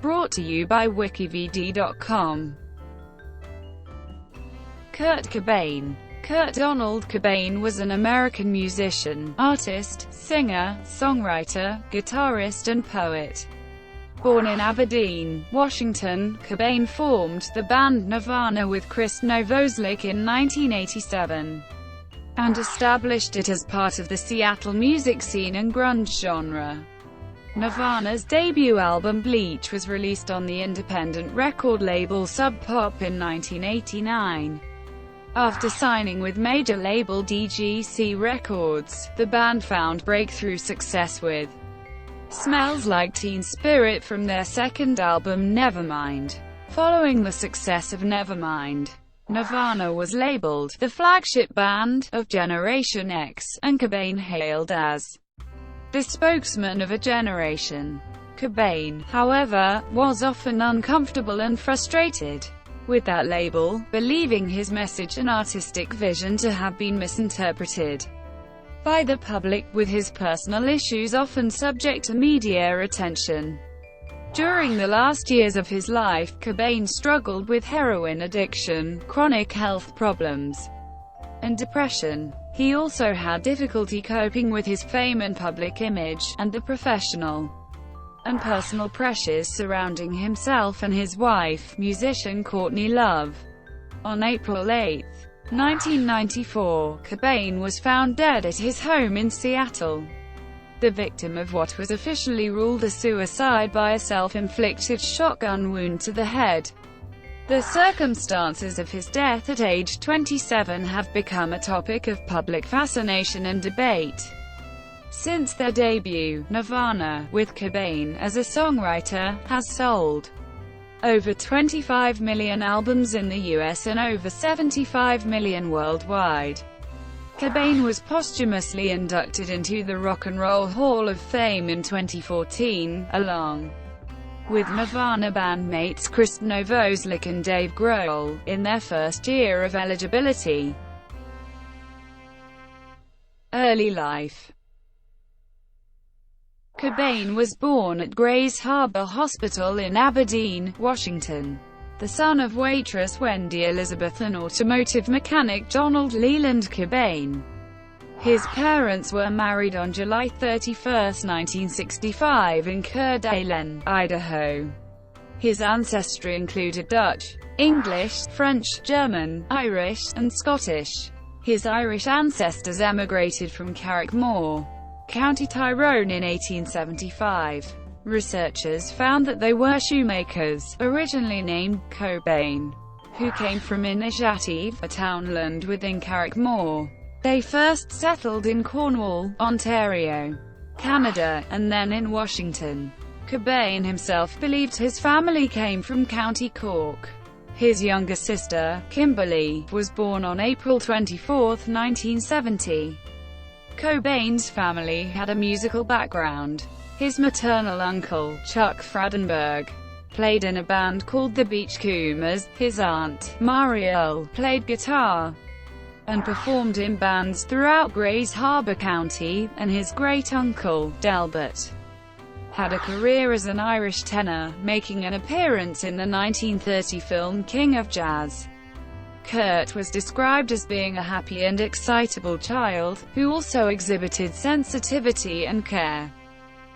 Brought to you by WikiVidi.com. Kurt Cobain. Donald Cobain was an American musician, artist, singer, songwriter, guitarist and poet. Born in Aberdeen, Washington, Cobain formed the band Nirvana with Krist Novoselic in 1987, and established it as part of the Seattle music scene and grunge genre. Nirvana's debut album Bleach was released on the independent record label Sub Pop in 1989. After signing with major label DGC Records, the band found breakthrough success with Smells Like Teen Spirit from their second album Nevermind. Following the success of Nevermind, Nirvana was labeled the flagship band of Generation X, and Cobain hailed as the spokesman of a generation. Cobain, however, was often uncomfortable and frustrated with that label, believing his message and artistic vision to have been misinterpreted by the public, with his personal issues often subject to media attention. During the last years of his life, Cobain struggled with heroin addiction, chronic health problems, and depression. He also had difficulty coping with his fame and public image, and the professional and personal pressures surrounding himself and his wife, musician Courtney Love. On April 8, 1994, Cobain was found dead at his home in Seattle, the victim of what was officially ruled a suicide by a self-inflicted shotgun wound to the head. The circumstances of his death at age 27 have become a topic of public fascination and debate. Since their debut, Nirvana, with Cobain as a songwriter, has sold over 25 million albums in the US and over 75 million worldwide. Cobain was posthumously inducted into the Rock and Roll Hall of Fame in 2014, along with Nirvana bandmates Krist Novoselic and Dave Grohl, in their first year of eligibility. Early life. Cobain was born at Grays Harbor Hospital in Aberdeen, Washington, the son of waitress Wendy Elizabeth and automotive mechanic Donald Leland Cobain. His parents were married on July 31, 1965 in Coeur d'Alene, Idaho. His ancestry included Dutch, English, French, German, Irish, and Scottish. His Irish ancestors emigrated from Carrickmore, County Tyrone in 1875. Researchers found that they were shoemakers, originally named Cobain, who came from Inishatives, a townland within Carrickmore. They first settled in Cornwall, Ontario, Canada, and then in Washington. Cobain himself believed his family came from County Cork. His younger sister, Kimberly, was born on April 24, 1970. Cobain's family had a musical background. His maternal uncle, Chuck Fradenberg, played in a band called the Beachcombers. His aunt, Marielle, played guitar and performed in bands throughout Grays Harbor County, and his great-uncle, Delbert, had a career as an Irish tenor, making an appearance in the 1930 film King of Jazz. Kurt was described as being a happy and excitable child, who also exhibited sensitivity and care.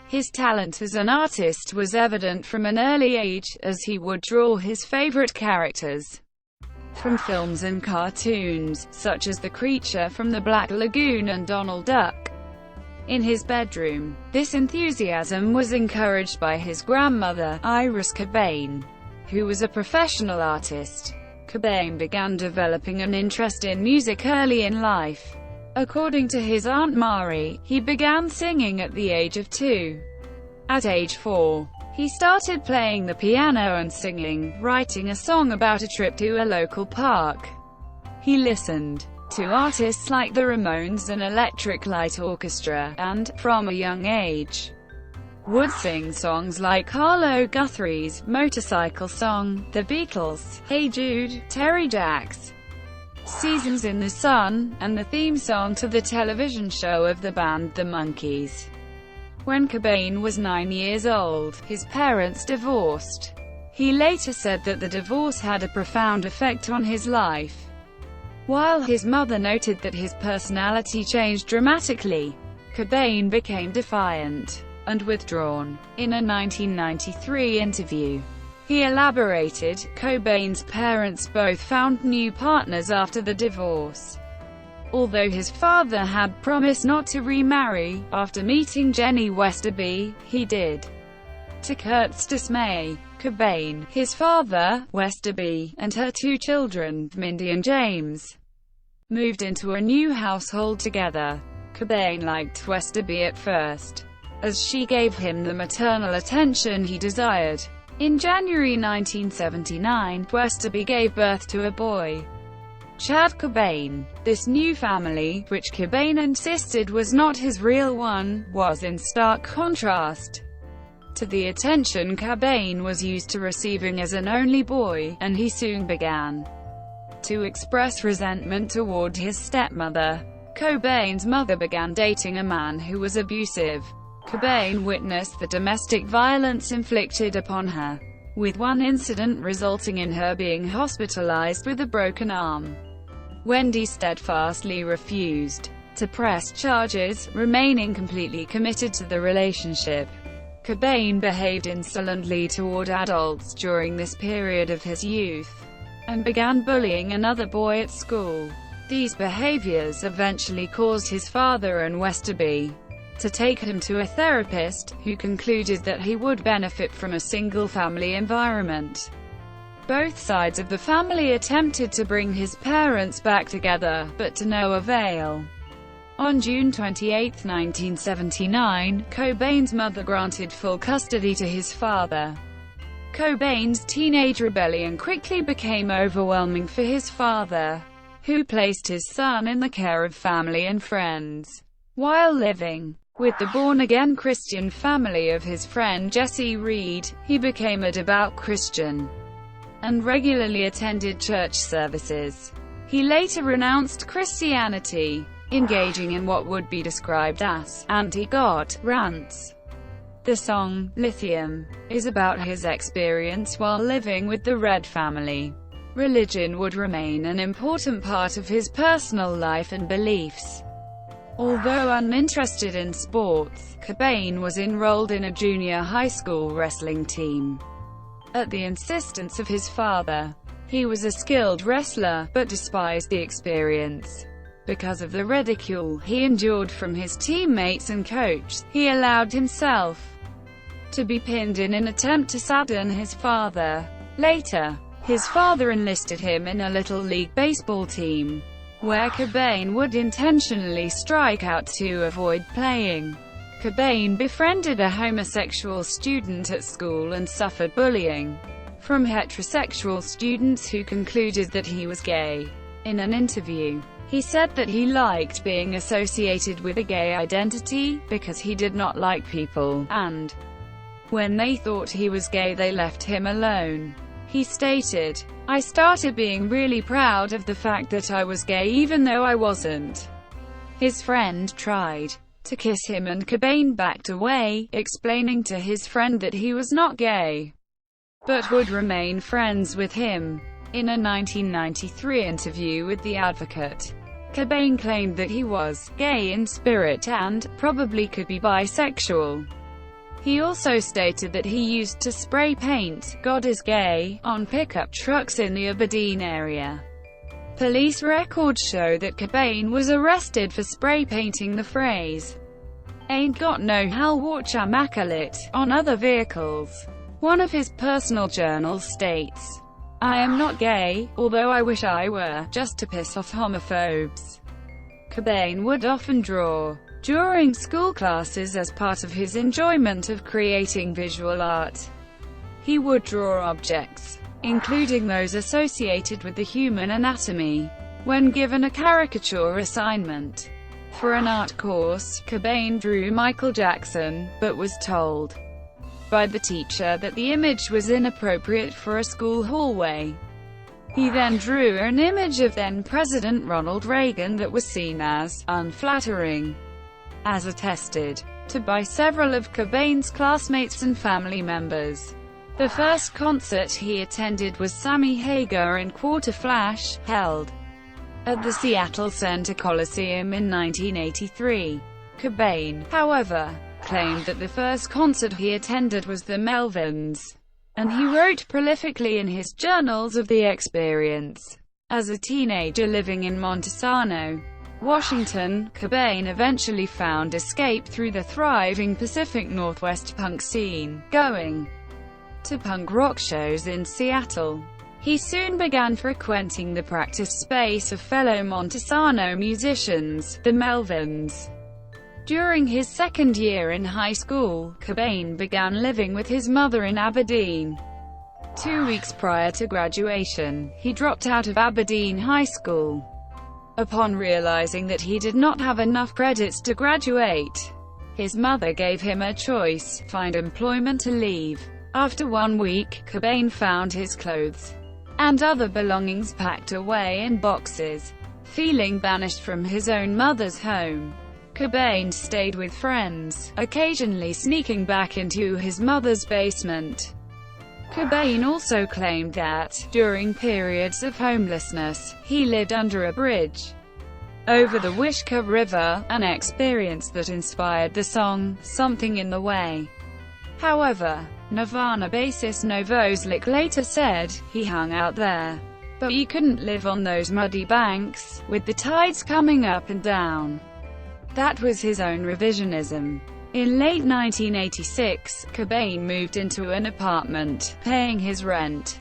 His talent as an artist was evident from an early age, as he would draw his favorite characters from films and cartoons, such as the creature from the Black Lagoon and Donald Duck, in his bedroom. This enthusiasm was encouraged by his grandmother, Iris Cobain, who was a professional artist. Cobain began developing an interest in music early in life. According to his Aunt Mari, he began singing at the age of 2. At age 4, he started playing the piano and singing, writing a song about a trip to a local park. He listened to artists like the Ramones and Electric Light Orchestra, and, from a young age, would sing songs like Carlo Guthrie's Motorcycle Song, The Beatles, Hey Jude, Terry Jacks' Seasons in the Sun, and the theme song to the television show of the band The Monkees. When Cobain was 9 years old, his parents divorced. He later said that the divorce had a profound effect on his life. While his mother noted that his personality changed dramatically, Cobain became defiant and withdrawn. In a 1993 interview, he elaborated, Cobain's parents both found new partners after the divorce. Although his father had promised not to remarry, after meeting Jenny Westerby, he did. To Kurt's dismay, Cobain, his father, Westerby, and her 2 children, Mindy and James, moved into a new household together. Cobain liked Westerby at first, as she gave him the maternal attention he desired. In January 1979, Westerby gave birth to a boy, Chad Cobain. This new family, which Cobain insisted was not his real one, was in stark contrast to the attention Cobain was used to receiving as an only boy, and he soon began to express resentment toward his stepmother. Cobain's mother began dating a man who was abusive. Cobain witnessed the domestic violence inflicted upon her, with one incident resulting in her being hospitalized with a broken arm. Wendy steadfastly refused to press charges, remaining completely committed to the relationship. Cobain behaved insolently toward adults during this period of his youth, and began bullying another boy at school. These behaviors eventually caused his father and Westerby to take him to a therapist, who concluded that he would benefit from a single-family environment. Both sides of the family attempted to bring his parents back together, but to no avail. On June 28, 1979, Cobain's mother granted full custody to his father. Cobain's teenage rebellion quickly became overwhelming for his father, who placed his son in the care of family and friends. While living with the born-again Christian family of his friend Jesse Reed, he became a devout Christian and regularly attended church services. He later renounced Christianity, engaging in what would be described as anti-God rants. The song, Lithium, is about his experience while living with the Red family. Religion would remain an important part of his personal life and beliefs. Although uninterested in sports, Cobain was enrolled in a junior high school wrestling team. At the insistence of his father, he was a skilled wrestler, but despised the experience. Because of the ridicule he endured from his teammates and coach, he allowed himself to be pinned in an attempt to sadden his father. Later, his father enlisted him in a Little League baseball team, where Cobain would intentionally strike out to avoid playing. Cobain befriended a homosexual student at school and suffered bullying from heterosexual students who concluded that he was gay. In an interview, he said that he liked being associated with a gay identity, because he did not like people, and when they thought he was gay they left him alone. He stated, "I started being really proud of the fact that I was gay even though I wasn't." His friend tried to kiss him and Cobain backed away, explaining to his friend that he was not gay, but would remain friends with him. In a 1993 interview with The Advocate, Cobain claimed that he was gay in spirit and probably could be bisexual. He also stated that he used to spray paint "God is gay" on pickup trucks in the Aberdeen area. Police records show that Cobain was arrested for spray painting the phrase "Ain't got no hell watch immaculate" on other vehicles. One of his personal journals states, "I am not gay, although I wish I were, just to piss off homophobes." Cobain would often draw during school classes as part of his enjoyment of creating visual art. He would draw objects, including those associated with the human anatomy, when given a caricature assignment. For an art course, Cobain drew Michael Jackson, but was told by the teacher that the image was inappropriate for a school hallway. He then drew an image of then-President Ronald Reagan that was seen as unflattering. As attested to by several of Cobain's classmates and family members. The first concert he attended was Sammy Hagar and Quarter Flash, held at the Seattle Center Coliseum in 1983. Cobain, however, claimed that the first concert he attended was the Melvins, and he wrote prolifically in his journals of the experience. As a teenager living in Montesano, Washington, Cobain eventually found escape through the thriving Pacific Northwest punk scene, going to punk rock shows in Seattle. He soon began frequenting the practice space of fellow Montesano musicians, the Melvins. During his second year in high school, Cobain began living with his mother in Aberdeen. 2 weeks prior to graduation, he dropped out of Aberdeen High School. Upon realizing that he did not have enough credits to graduate, his mother gave him a choice: find employment or leave. After 1 week, Cobain found his clothes and other belongings packed away in boxes. Feeling banished from his own mother's home, Cobain stayed with friends, occasionally sneaking back into his mother's basement. Cobain also claimed that, during periods of homelessness, he lived under a bridge over the Wishkah River, an experience that inspired the song, Something in the Way. However, Nirvana bassist Novoselic later said, he hung out there, but you couldn't live on those muddy banks, with the tides coming up and down. That was his own revisionism. In late 1986, Cobain moved into an apartment, paying his rent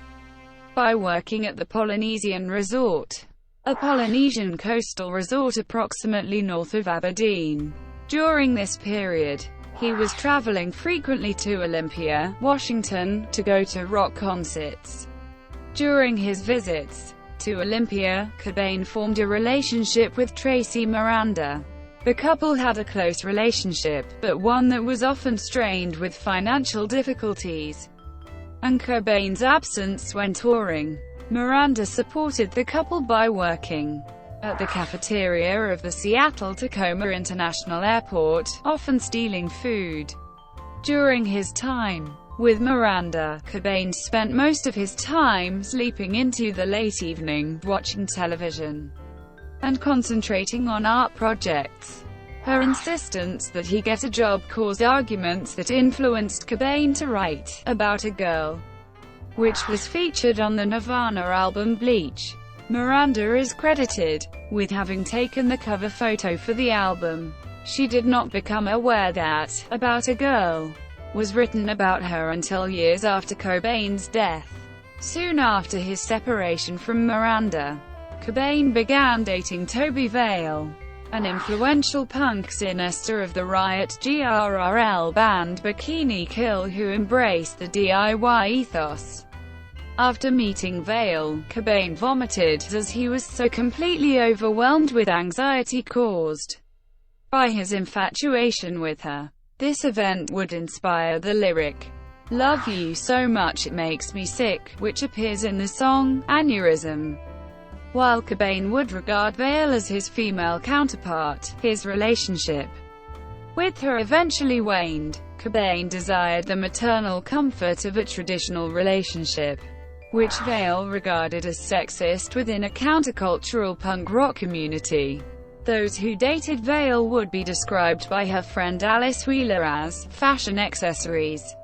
by working at the Polynesian Resort, a Polynesian coastal resort approximately north of Aberdeen. During this period, he was traveling frequently to Olympia, Washington, to go to rock concerts. During his visits to Olympia, Cobain formed a relationship with Tracy Miranda. The couple had a close relationship, but one that was often strained with financial difficulties and Cobain's absence when touring. Miranda supported the couple by working at the cafeteria of the Seattle-Tacoma International Airport, often stealing food. During his time with Miranda, Cobain spent most of his time sleeping into the late evening, watching television and concentrating on art projects. Her insistence that he get a job caused arguments that influenced Cobain to write About a Girl, which was featured on the Nirvana album Bleach. Miranda is credited with having taken the cover photo for the album. She did not become aware that About a Girl was written about her until years after Cobain's death. Soon after his separation from Miranda, Cobain began dating Toby Vale, an influential punk sinister of the Riot GRRL band Bikini Kill who embraced the DIY ethos. After meeting Vale, Cobain vomited, as he was so completely overwhelmed with anxiety caused by his infatuation with her. This event would inspire the lyric, "Love you so much it makes me sick," which appears in the song, Aneurysm. While Cobain would regard Vale as his female counterpart, his relationship with her eventually waned. Cobain desired the maternal comfort of a traditional relationship, which Vale regarded as sexist within a countercultural punk rock community. Those who dated Vale would be described by her friend Alice Wheeler as fashion accessories.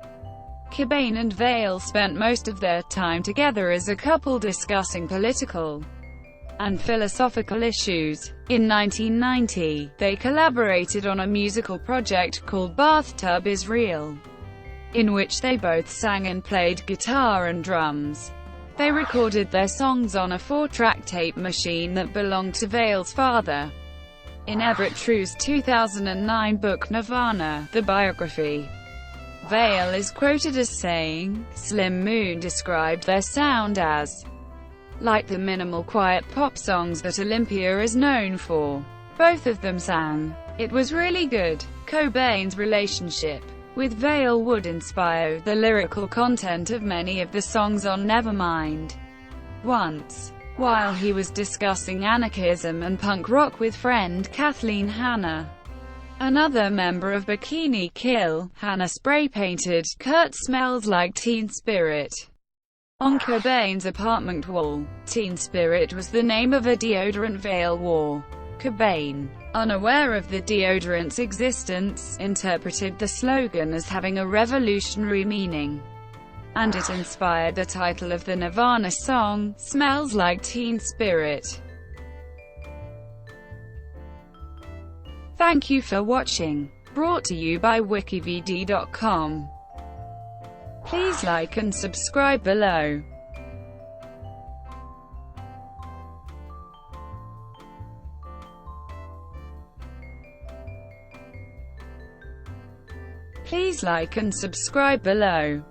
Cobain and Vale spent most of their time together as a couple discussing political and philosophical issues. In 1990, they collaborated on a musical project called Bathtub Is Real, in which they both sang and played guitar and drums. They recorded their songs on a 4-track tape machine that belonged to Vale's father. In Everett True's 2009 book Nirvana, the biography, Vale is quoted as saying, "Slim Moon described their sound as like the minimal quiet pop songs that Olympia is known for. Both of them sang. It was really good." Cobain's relationship with Vale would inspire the lyrical content of many of the songs on Nevermind. Once, while he was discussing anarchism and punk rock with friend Kathleen Hanna, Another member of Bikini Kill, Hannah spray-painted "Kurt Smells Like Teen Spirit" on Cobain's apartment wall. Teen Spirit was the name of a deodorant Vale wore. Cobain, unaware of the deodorant's existence, interpreted the slogan as having a revolutionary meaning, and it inspired the title of the Nirvana song, "Smells Like Teen Spirit." Thank you for watching. Brought to you by WikiVidi.com. Please like and subscribe below. Please like and subscribe below.